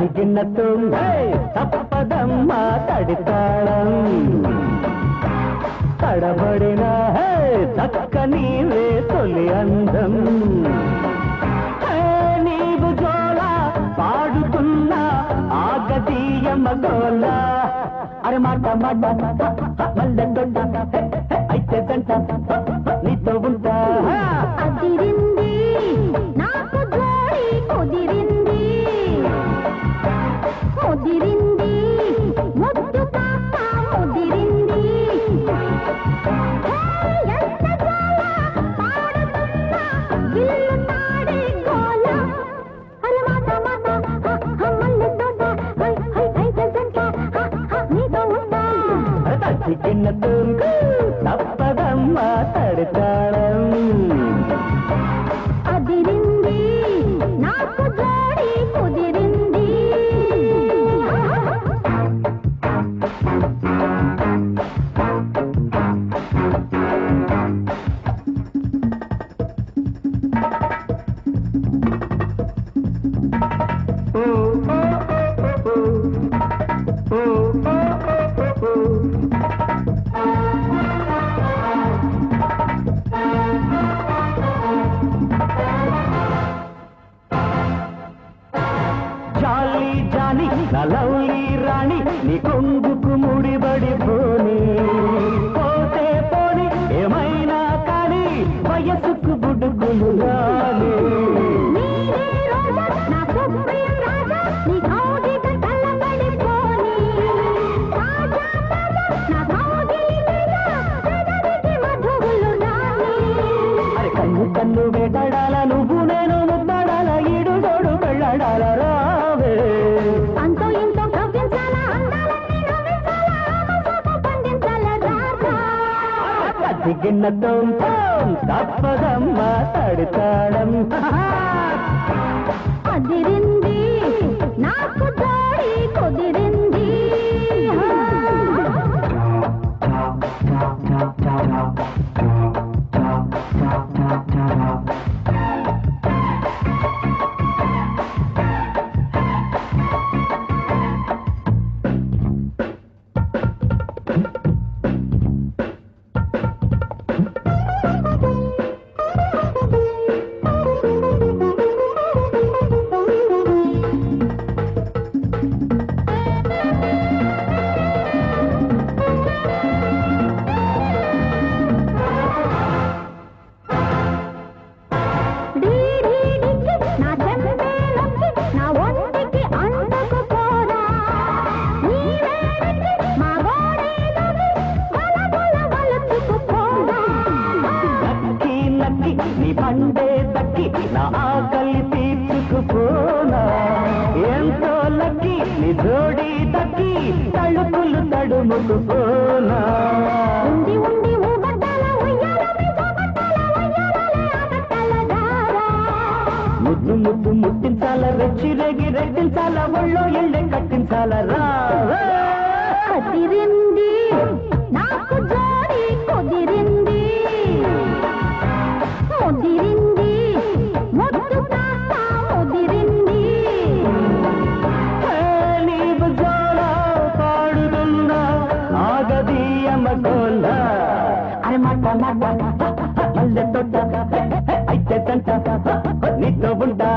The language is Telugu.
తగ్గినట్టు తప్పదమ్మా తడితాళం తడబడిన దక్కని తొలి అందం నీవు జోల పాడుతున్న ఆగదీయమ్మ గోల అరే మాట మాట మల్లె దొండ అయితే దంట నీతో ఉంటా అదిరింది నాకు జోడి కుదిరింది ముదిరింది ముద్దు పాప ముదిరింది ఎంత జోల పాడుతున్న గిల్లు తాడే గోల అరే మాట మాట మల్లె దొండ అయితే దంట నీతో ఉంటా తగ్గినట్టు తప్పదమ్మా తడితాళం అదిరింది నాకు జోడి కుదిరింది జాలి జాని నలౌలి రాణి నీ కొంగుకు ముడిబడి పోని పోతే పోని ఏమైనా కానీ వయసుకు బుడుగులు రాని నీరే రోజా నా సుప్రీం రాజా నీ కౌగిట కళ్ళబడిపోని తాజా తాజా నా కౌగిలి మీద పెదవికి మధువులు రాని అరే కన్ను కన్ను వేటాడాల నువ్వు నేను ముద్దాడాల ఈడు జోడు వెళ్ళడాల రావే అంతో ఇంతో కవ్వించాలా అందాలన్నీ నవ్వించాలా ఆమోదపు పండించాలా రాజా తగ్గినట్టు తప్పదమ్మా తడితాళం అదిరింది నాకు జోడి కుదిరింది నా చెంపే నొక్కి నా ఒంటికి అంటుకుపోరా నీ వేడికి మా గోడేలోకి బలబల వలుచుకుపోరా నక్కి నక్కి నీ పండే దక్కి నా ఆకలి తీర్చుకుపోనా ఎంతో లక్కి నీ జోడి దక్కి తలుపులు తడుముకుపోనా ఉండి ఉండి ఊబట్టాల ఉయ్యాల మీదబట్టాల ఉయ్యాలలే ఆబట్టాల దారా ముద్దు ముద్దు ముట్టించాల రెచ్చి రేగి రెట్టించాల ఒళ్ళో ఎళ్ళే కట్టించాల రా అదిరింది నాకు జోడి కుదిరింది ముదిరింది ముద్దు కాస్త ముదిరింది నీవు జోల పాడుతున్న ఆగదీయమ్మ గోల అరే మాట మాట మల్లె తోట అయితే తంట నీతో ఉంటా